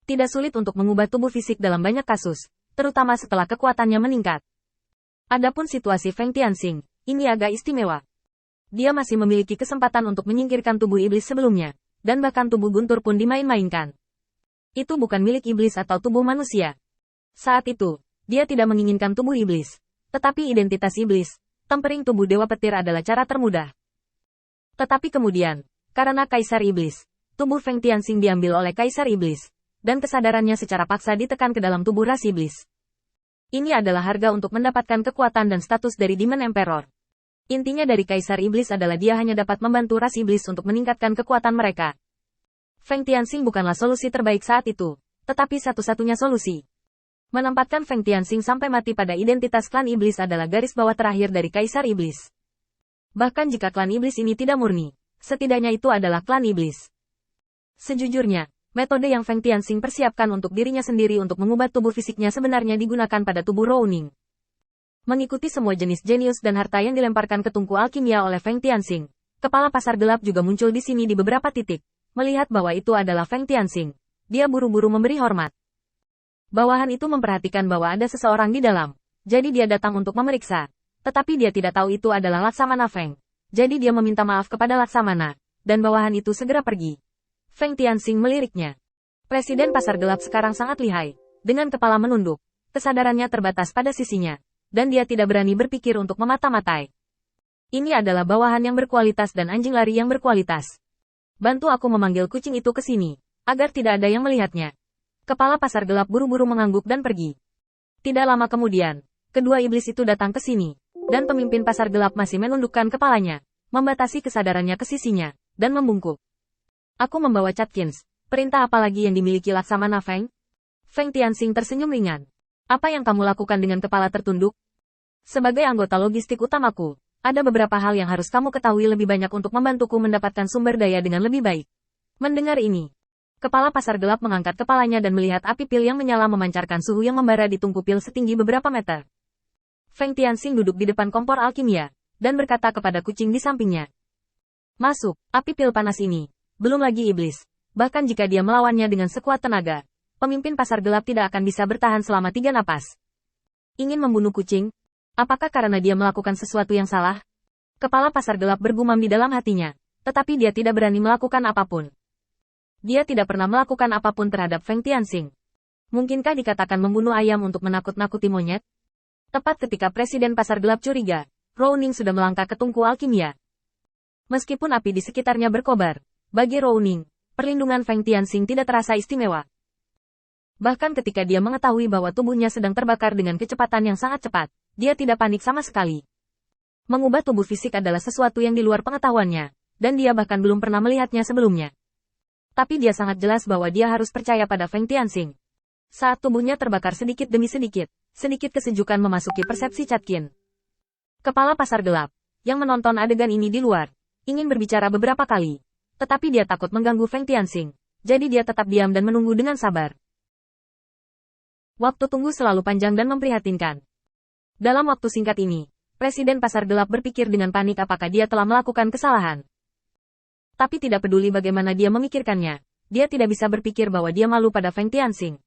Tidak sulit untuk mengubah tubuh fisik dalam banyak kasus, terutama setelah kekuatannya meningkat. Adapun situasi Feng Tianxing, ini agak istimewa. Dia masih memiliki kesempatan untuk menyingkirkan tubuh iblis sebelumnya, dan bahkan tubuh guntur pun dimain-mainkan. Itu bukan milik iblis atau tubuh manusia. Saat itu, dia tidak menginginkan tubuh iblis, tetapi identitas iblis, tempering tubuh Dewa Petir adalah cara termudah. Tetapi kemudian, karena Kaisar Iblis, tubuh Feng Tianxing diambil oleh Kaisar Iblis, dan kesadarannya secara paksa ditekan ke dalam tubuh ras iblis. Ini adalah harga untuk mendapatkan kekuatan dan status dari Demon Emperor. Intinya dari Kaisar Iblis adalah dia hanya dapat membantu ras iblis untuk meningkatkan kekuatan mereka. Feng Tianxing bukanlah solusi terbaik saat itu, tetapi satu-satunya solusi. Menempatkan Feng Tianxing sampai mati pada identitas klan iblis adalah garis bawah terakhir dari Kaisar Iblis. Bahkan jika klan iblis ini tidak murni, setidaknya itu adalah klan iblis. Sejujurnya, metode yang Feng Tianxing persiapkan untuk dirinya sendiri untuk mengubah tubuh fisiknya sebenarnya digunakan pada tubuh Rouning. Mengikuti semua jenis jenius dan harta yang dilemparkan ke tungku alkimia oleh Feng Tianxing, kepala pasar gelap juga muncul di sini di beberapa titik. Melihat bahwa itu adalah Feng Tianxing, dia buru-buru memberi hormat. Bawahan itu memperhatikan bahwa ada seseorang di dalam, jadi dia datang untuk memeriksa. Tetapi dia tidak tahu itu adalah Laksamana Feng. Jadi dia meminta maaf kepada Laksamana, dan bawahan itu segera pergi. Feng Tianxing meliriknya. Presiden pasar gelap sekarang sangat lihai. Dengan kepala menunduk, kesadarannya terbatas pada sisinya, dan dia tidak berani berpikir untuk memata-matai. Ini adalah bawahan yang berkualitas dan anjing lari yang berkualitas. Bantu aku memanggil kucing itu ke sini, agar tidak ada yang melihatnya. Kepala pasar gelap buru-buru mengangguk dan pergi. Tidak lama kemudian, kedua iblis itu datang ke sini, dan pemimpin pasar gelap masih menundukkan kepalanya, membatasi kesadarannya ke sisinya, dan membungkuk. Aku membawa Catkins. Perintah apa lagi yang dimiliki Laksamana Feng? Feng Tianxing tersenyum ringan. Apa yang kamu lakukan dengan kepala tertunduk? Sebagai anggota logistik utamaku, ada beberapa hal yang harus kamu ketahui lebih banyak untuk membantuku mendapatkan sumber daya dengan lebih baik. Mendengar ini, kepala pasar gelap mengangkat kepalanya dan melihat api pil yang menyala memancarkan suhu yang membara di tungku pil setinggi beberapa meter. Feng Tianxing duduk di depan kompor alkimia, dan berkata kepada kucing di sampingnya. Masuk, api pil panas ini. Belum lagi iblis. Bahkan jika dia melawannya dengan sekuat tenaga, pemimpin pasar gelap tidak akan bisa bertahan selama 3 napas. Ingin membunuh kucing? Apakah karena dia melakukan sesuatu yang salah? Kepala pasar gelap bergumam di dalam hatinya, tetapi dia tidak berani melakukan apapun. Dia tidak pernah melakukan apapun terhadap Feng Tianxing. Mungkinkah dikatakan membunuh ayam untuk menakut-nakuti monyet? Tepat ketika Presiden pasar gelap curiga, Rouning sudah melangkah ke tungku alkimia. Meskipun api di sekitarnya berkobar, bagi Rouning, perlindungan Feng Tianxing tidak terasa istimewa. Bahkan ketika dia mengetahui bahwa tubuhnya sedang terbakar dengan kecepatan yang sangat cepat, dia tidak panik sama sekali. Mengubah tubuh fisik adalah sesuatu yang di luar pengetahuannya, dan dia bahkan belum pernah melihatnya sebelumnya. Tapi dia sangat jelas bahwa dia harus percaya pada Feng Tianxing. Saat tubuhnya terbakar sedikit demi sedikit kesejukan memasuki persepsi Catkin. Kepala pasar gelap, yang menonton adegan ini di luar, ingin berbicara beberapa kali. Tetapi dia takut mengganggu Feng Tianxing, jadi dia tetap diam dan menunggu dengan sabar. Waktu tunggu selalu panjang dan memprihatinkan. Dalam waktu singkat ini, Presiden pasar gelap berpikir dengan panik apakah dia telah melakukan kesalahan. Tapi tidak peduli bagaimana dia memikirkannya, dia tidak bisa berpikir bahwa dia malu pada Feng Tianxing.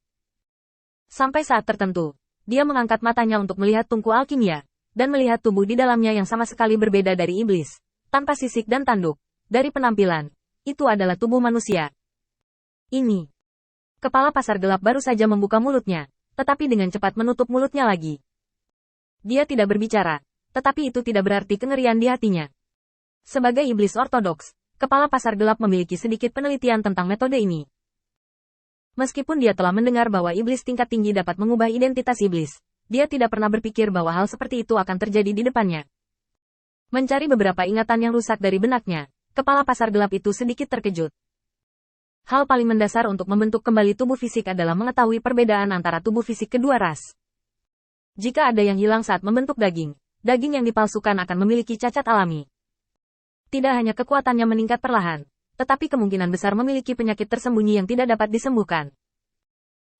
Sampai saat tertentu, dia mengangkat matanya untuk melihat tungku alkimia, dan melihat tubuh di dalamnya yang sama sekali berbeda dari iblis, tanpa sisik dan tanduk. Dari penampilan, itu adalah tubuh manusia. Ini. Kepala pasar gelap baru saja membuka mulutnya, tetapi dengan cepat menutup mulutnya lagi. Dia tidak berbicara, tetapi itu tidak berarti kengerian di hatinya. Sebagai iblis ortodoks, kepala pasar gelap memiliki sedikit penelitian tentang metode ini. Meskipun dia telah mendengar bahwa iblis tingkat tinggi dapat mengubah identitas iblis, dia tidak pernah berpikir bahwa hal seperti itu akan terjadi di depannya. Mencari beberapa ingatan yang rusak dari benaknya, kepala pasar gelap itu sedikit terkejut. Hal paling mendasar untuk membentuk kembali tubuh fisik adalah mengetahui perbedaan antara tubuh fisik kedua ras. Jika ada yang hilang saat membentuk daging yang dipalsukan akan memiliki cacat alami. Tidak hanya kekuatannya meningkat perlahan, tetapi kemungkinan besar memiliki penyakit tersembunyi yang tidak dapat disembuhkan.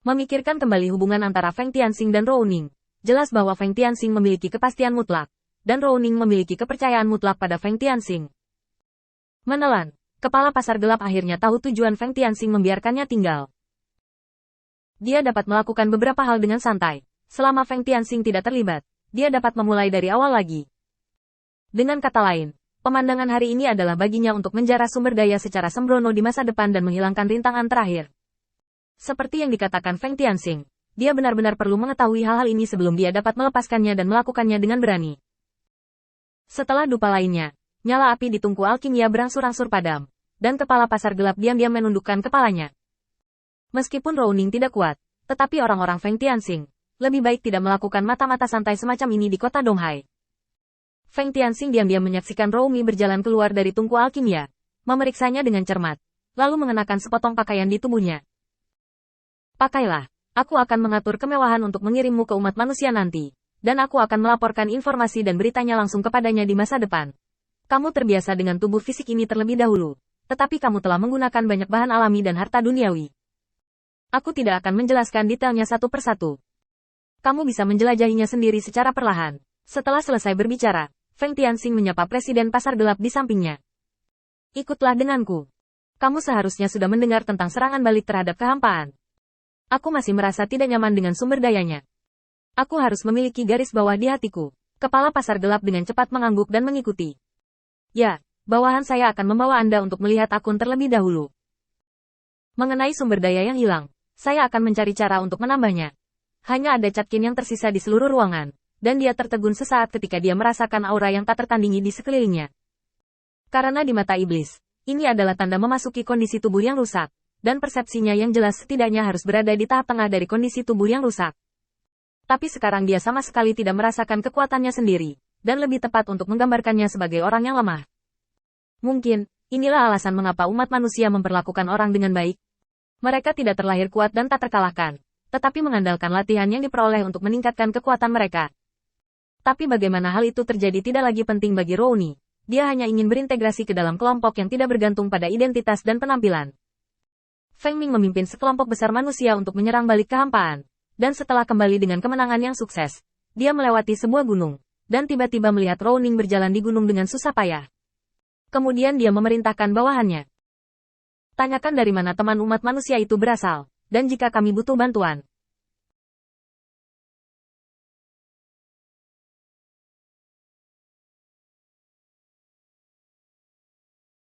Memikirkan kembali hubungan antara Feng Tianxing dan Rouning, jelas bahwa Feng Tianxing memiliki kepastian mutlak, dan Rouning memiliki kepercayaan mutlak pada Feng Tianxing. Menelan, kepala pasar gelap akhirnya tahu tujuan Feng Tianxing membiarkannya tinggal. Dia dapat melakukan beberapa hal dengan santai. Selama Feng Tianxing tidak terlibat, dia dapat memulai dari awal lagi. Dengan kata lain, pemandangan hari ini adalah baginya untuk menjarah sumber daya secara sembrono di masa depan dan menghilangkan rintangan terakhir. Seperti yang dikatakan Feng Tianxing, dia benar-benar perlu mengetahui hal-hal ini sebelum dia dapat melepaskannya dan melakukannya dengan berani. Setelah dupa lainnya, nyala api di tungku alkimia berangsur-angsur padam, dan kepala pasar gelap diam-diam menundukkan kepalanya. Meskipun Rouning tidak kuat, tetapi orang-orang Feng Tianxing lebih baik tidak melakukan mata-mata santai semacam ini di kota Donghai. Feng Tianxing diam-diam menyaksikan Roumi berjalan keluar dari tungku alkimia, memeriksanya dengan cermat, lalu mengenakan sepotong pakaian di tubuhnya. Pakailah, aku akan mengatur kemewahan untuk mengirimmu ke umat manusia nanti, dan aku akan melaporkan informasi dan beritanya langsung kepadanya di masa depan. Kamu terbiasa dengan tubuh fisik ini terlebih dahulu, tetapi kamu telah menggunakan banyak bahan alami dan harta duniawi. Aku tidak akan menjelaskan detailnya satu persatu. Kamu bisa menjelajahinya sendiri secara perlahan. Setelah selesai berbicara, Feng Tianxing menyapa Presiden Pasar Gelap di sampingnya. Ikutlah denganku. Kamu seharusnya sudah mendengar tentang serangan balik terhadap kehampaan. Aku masih merasa tidak nyaman dengan sumber dayanya. Aku harus memiliki garis bawah di hatiku. Kepala Pasar Gelap dengan cepat mengangguk dan mengikuti. Ya, bawahan saya akan membawa Anda untuk melihat akun terlebih dahulu. Mengenai sumber daya yang hilang, saya akan mencari cara untuk menambahnya. Hanya ada Catkin yang tersisa di seluruh ruangan, dan dia tertegun sesaat ketika dia merasakan aura yang tak tertandingi di sekelilingnya. Karena di mata iblis, ini adalah tanda memasuki kondisi tubuh yang rusak, dan persepsinya yang jelas setidaknya harus berada di tahap tengah dari kondisi tubuh yang rusak. Tapi sekarang dia sama sekali tidak merasakan kekuatannya sendiri, dan lebih tepat untuk menggambarkannya sebagai orang yang lemah. Mungkin, inilah alasan mengapa umat manusia memperlakukan orang dengan baik. Mereka tidak terlahir kuat dan tak terkalahkan, tetapi mengandalkan latihan yang diperoleh untuk meningkatkan kekuatan mereka. Tapi bagaimana hal itu terjadi tidak lagi penting bagi Rouni. Dia hanya ingin berintegrasi ke dalam kelompok yang tidak bergantung pada identitas dan penampilan. Feng Ming memimpin sekelompok besar manusia untuk menyerang balik kehampaan, dan setelah kembali dengan kemenangan yang sukses, dia melewati sebuah gunung, dan tiba-tiba melihat Rouning berjalan di gunung dengan susah payah. Kemudian dia memerintahkan bawahannya. Tanyakan dari mana teman umat manusia itu berasal, dan jika kami butuh bantuan,